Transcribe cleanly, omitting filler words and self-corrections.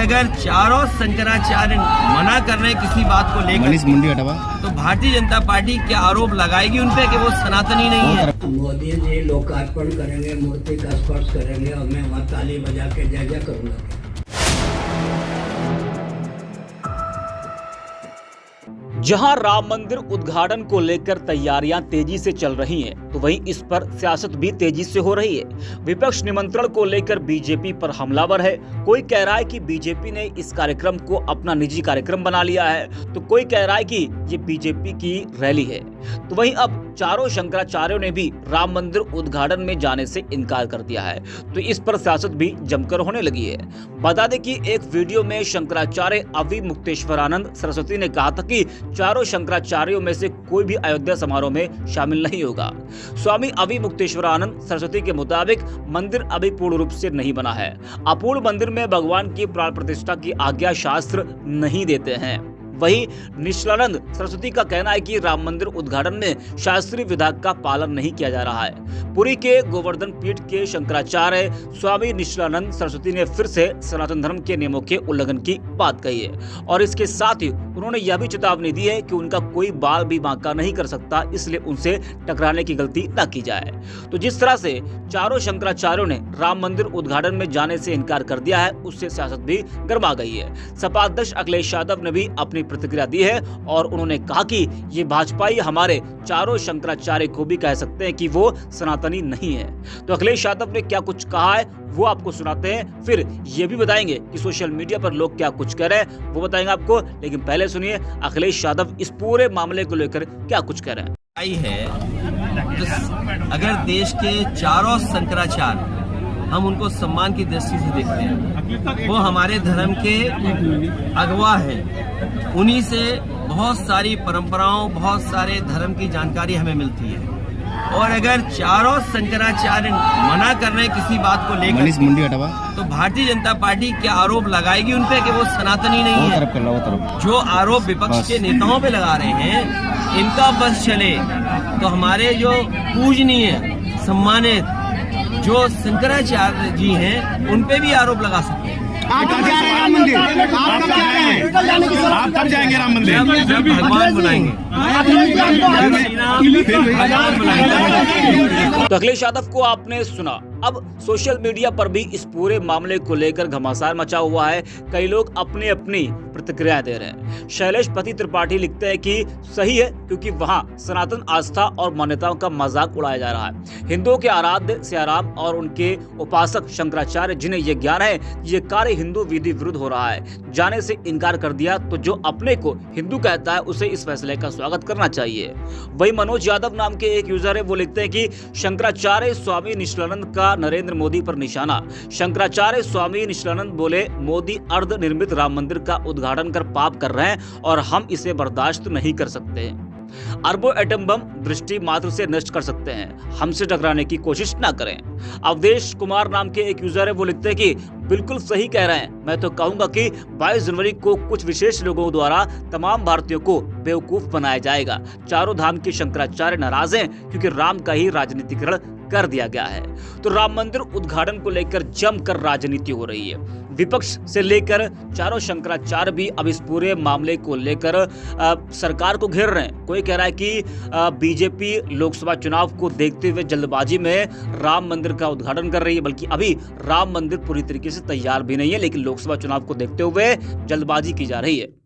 अगर चारों शंकराचार्य मना कर रहे हैं किसी बात को लेकर, तो भारतीय जनता पार्टी क्या आरोप लगाएगी उन पे कि वो सनातनी नहीं है। मोदी जी लोकार्पण करेंगे, मूर्ति का स्पर्श करेंगे और मैं वहाँ ताली बजा के जय जय करूँगा। जहां राम मंदिर उद्घाटन को लेकर तैयारियां तेजी से चल रही हैं, तो वहीं इस पर सियासत भी तेजी से हो रही है। विपक्ष निमंत्रण को लेकर बीजेपी पर हमलावर है। कोई कह रहा है कि बीजेपी ने इस कार्यक्रम को अपना निजी कार्यक्रम बना लिया है, तो कोई कह रहा है कि ये बीजेपी की रैली है। तो वहीं अब चारों शंकराचार्यों ने भी राम मंदिर उद्घाटन में जाने से इनकार कर दिया है, तो इस पर सियासत भी जमकर होने लगी है। बता दें कि एक वीडियो में शंकराचार्य अवि मुक्तेश्वरानंद सरस्वती ने कहा था कि चारों शंकराचार्यों में से कोई भी अयोध्या समारोह में शामिल नहीं होगा। स्वामी अवि मुक्तेश्वरानंद सरस्वती के मुताबिक मंदिर अभी पूर्ण रूप से नहीं बना है। अपूर्ण मंदिर में भगवान की प्राण प्रतिष्ठा की आज्ञा शास्त्र नहीं देते हैं। वहीं निश्चलानंद सरस्वती का कहना है कि राम मंदिर उद्घाटन में शास्त्रीय विधान का पालन नहीं किया जा रहा है। पुरी के गोवर्धन पीठ के शंकराचार्य स्वामी निश्चलानंद सरस्वती ने फिर से सनातन धर्म के नियमों के उल्लंघन की बात कही है और इसके साथ ही उन्होंने यह भी चेतावनी दी है कि उनका कोई बाल भी बांका नहीं कर सकता, इसलिए उनसे टकराने की गलती न की जाए। तो जिस तरह से चारों शंकराचार्यों ने राम मंदिर उद्घाटन में जाने से इनकार कर दिया है, उससे सियासत भी गर्मा गई है। सपा अध्यक्ष अखिलेश यादव ने भी अपनी प्रतिक्रिया दी है और उन्होंने कहा कि ये भाजपाई हमारे चारों शंकराचार्य को भी कह सकते हैं कि वो सनातनी नहीं है। तो अखिलेश यादव ने क्या कुछ कहा है वो आपको सुनाते हैं, फिर ये भी बताएंगे कि सोशल मीडिया पर लोग क्या कुछ कह रहे हैं, वो बताएंगे आपको। लेकिन पहले सुनिए अखिलेश यादव इस पूरे मामले को लेकर क्या कुछ कह रहे हैं। तो अगर देश के चारों शंकराचार्य हम उनको सम्मान की दृष्टि से देखते हैं, वो हमारे धर्म के अगवा हैं। उन्हीं से बहुत सारी परंपराओं, बहुत सारे धर्म की जानकारी हमें मिलती है। और अगर चारों शंकराचार्य मना कर रहे हैं किसी बात को लेकर, तो भारतीय जनता पार्टी क्या आरोप लगाएगी उन पे कि वो सनातनी नहीं है। जो आरोप विपक्ष के नेताओं पे लगा रहे हैं, इनका बस चले तो हमारे जो पूजनीय सम्मानित जो शंकराचार्य जी हैं उन पे भी आरोप लगा सकते हैं। आप कब जाएंगे राम मंदिर? आप कब जाएंगे राम मंदिर? जब भगवान बुलाएंगे। तो अखिलेश यादव को आपने सुना। अब सोशल मीडिया पर भी इस पूरे मामले को लेकर घमासान मचा हुआ है। कई लोग अपनी अपनी प्रतिक्रिया दे रहे हैं। शैलेश पति त्रिपाठी लिखते हैं कि सही है, क्योंकि वहां सनातन आस्था और मान्यताओं का मजाक उड़ाया जा रहा है। हिंदुओं के आराध्य सियाराम और उनके उपासक शंकराचार्य, जिन्हें ये ज्ञान है ये कार्य हिंदू विधि विरुद्ध हो रहा है, जाने से इनकार कर दिया, तो जो अपने को हिंदू कहता है उसे इस फैसले का स्वागत करना चाहिए। वही मनोज यादव नाम के एक यूजर है, वो लिखते हैं कि शंकराचार्य स्वामी निश्चलानंद का नरेंद्र मोदी पर निशाना। शंकराचार्य स्वामी निश्चलानंद बोले, मोदी अर्ध निर्मित राम मंदिर का उद्घाटन कर पाप कर रहे हैं और हम इसे बर्दाश्त नहीं कर सकते। अरबों एटम बम दृष्टि मात्र से नष्ट कर सकते हैं, हमसे टकराने की कोशिश ना करें। अवधेश कुमार नाम के एक यूजर है, वो लिखते हैं कि बिल्कुल सही कह रहे हैं। मैं तो कहूंगा कि 22 जनवरी को कुछ विशेष लोगों द्वारा तमाम भारतीयों को बेवकूफ बनाया जाएगा। चारों धाम के शंकराचार्य नाराज हैं क्योंकि राम का ही राजनीतिकरण कर दिया गया है। तो राम मंदिर उद्घाटन को लेकर जमकर राजनीति हो रही है। विपक्ष से लेकर चारों शंकराचार्य भी अब इस पूरे मामले को लेकर सरकार को घेर रहे हैं। कोई कह रहा है कि बीजेपी लोकसभा चुनाव को देखते हुए जल्दबाजी में राम मंदिर का उद्घाटन कर रही है, बल्कि अभी राम मंदिर पूरी तरीके से तैयार भी नहीं है, लेकिन लोकसभा चुनाव को देखते हुए जल्दबाजी की जा रही है।